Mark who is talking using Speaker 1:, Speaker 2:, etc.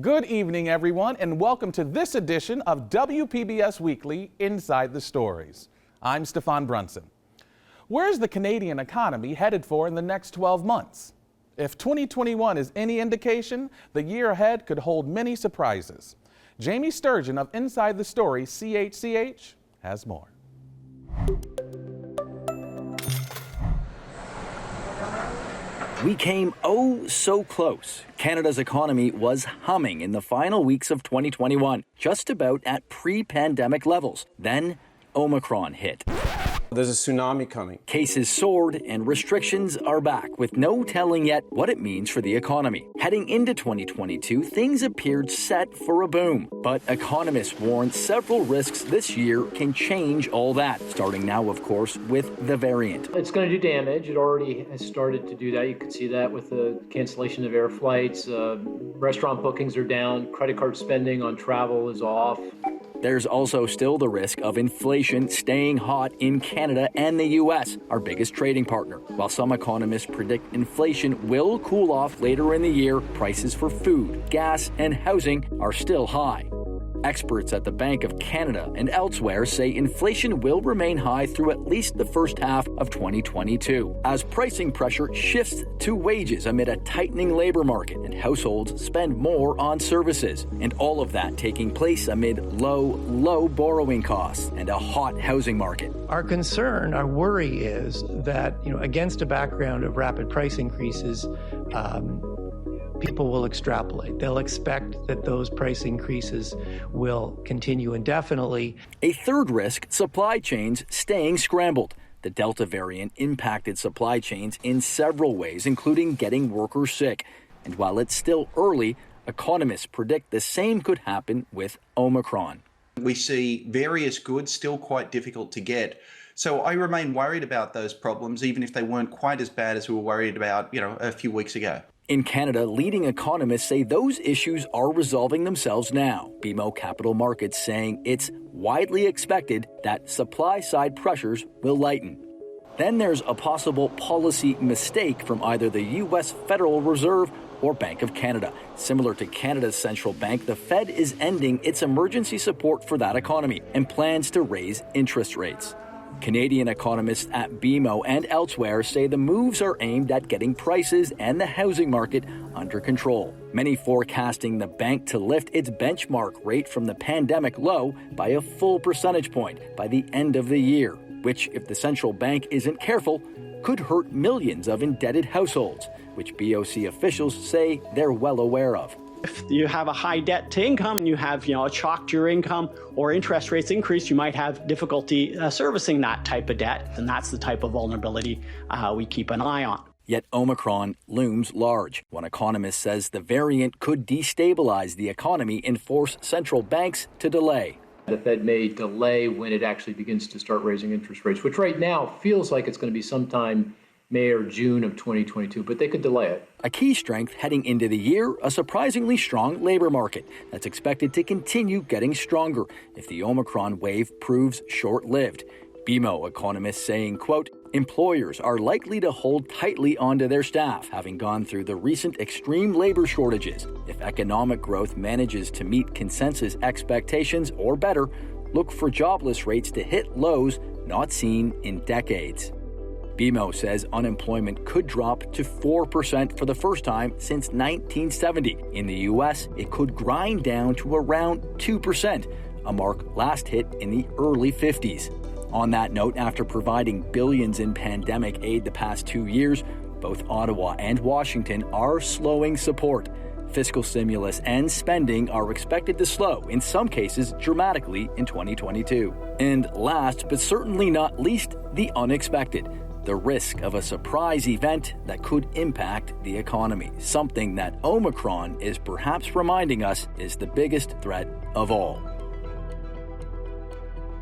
Speaker 1: Good evening, everyone, and welcome to this edition of WPBS Weekly Inside the Stories. I'm Stefan Brunson. Where's the Canadian economy headed for in the next 12 months? If 2021 is any indication, the year ahead could hold many surprises. Jamie Sturgeon of Inside the Story CHCH has more.
Speaker 2: We came oh so close. Canada's economy was humming in the final weeks of 2021, just about at pre-pandemic levels. Then Omicron hit.
Speaker 3: There's a tsunami coming.
Speaker 2: Cases soared and restrictions are back, with no telling yet what it means for the economy. Heading into 2022, things appeared set for a boom. But economists warn several risks this year can change all that, starting now, of course, with the variant.
Speaker 4: It's going to do damage. It already has started to do that. You can see that with the cancellation of air flights. Restaurant bookings are down. Credit card spending on travel is off.
Speaker 2: There's also still the risk of inflation staying hot in Canada and the U.S., our biggest trading partner. While some economists predict inflation will cool off later in the year, prices for food, gas, and housing are still high. Experts at the Bank of Canada and elsewhere say inflation will remain high through at least the first half of 2022, as pricing pressure shifts to wages amid a tightening labor market and households spend more on services. And all of that taking place amid low borrowing costs and a hot housing market.
Speaker 5: Our concern, our worry is that, against a background of rapid price increases, people will extrapolate. They'll expect that those price increases will continue indefinitely.
Speaker 2: A third risk, supply chains staying scrambled. The Delta variant impacted supply chains in several ways, including getting workers sick. And while it's still early, economists predict the same could happen with Omicron.
Speaker 6: We see various goods still quite difficult to get. So I remain worried about those problems, even if they weren't quite as bad as we were worried about, a few weeks ago.
Speaker 2: In Canada, leading economists say those issues are resolving themselves now. BMO Capital Markets saying it's widely expected that supply-side pressures will lighten. Then there's a possible policy mistake from either the U.S. Federal Reserve or Bank of Canada. Similar to Canada's central bank, the Fed is ending its emergency support for that economy and plans to raise interest rates. Canadian economists at BMO and elsewhere say the moves are aimed at getting prices and the housing market under control. Many forecasting the bank to lift its benchmark rate from the pandemic low by a full percentage point by the end of the year, which, if the central bank isn't careful, could hurt millions of indebted households, which BOC officials say they're well aware of.
Speaker 7: If you have a high debt to income and you have, a shock to your income or interest rates increase, you might have difficulty servicing that type of debt. And that's the type of vulnerability we keep an eye on.
Speaker 2: Yet Omicron looms large. One economist says the variant could destabilize the economy and force central banks to delay.
Speaker 4: The Fed may delay when it actually begins to start raising interest rates, which right now feels like it's going to be sometime May or June of 2022, but they could delay it.
Speaker 2: A key strength heading into the year, a surprisingly strong labor market that's expected to continue getting stronger if the Omicron wave proves short-lived. BMO economists saying, quote, employers are likely to hold tightly onto their staff, having gone through the recent extreme labor shortages. If economic growth manages to meet consensus expectations or better, look for jobless rates to hit lows not seen in decades. BMO says unemployment could drop to 4% for the first time since 1970. In the U.S., it could grind down to around 2%, a mark last hit in the early 50s. On that note, after providing billions in pandemic aid the past 2 years, both Ottawa and Washington are slowing support. Fiscal stimulus and spending are expected to slow, in some cases dramatically, in 2022. And last, but certainly not least, the unexpected. The risk of a surprise event that could impact the economy, something that Omicron is perhaps reminding us is the biggest threat of all.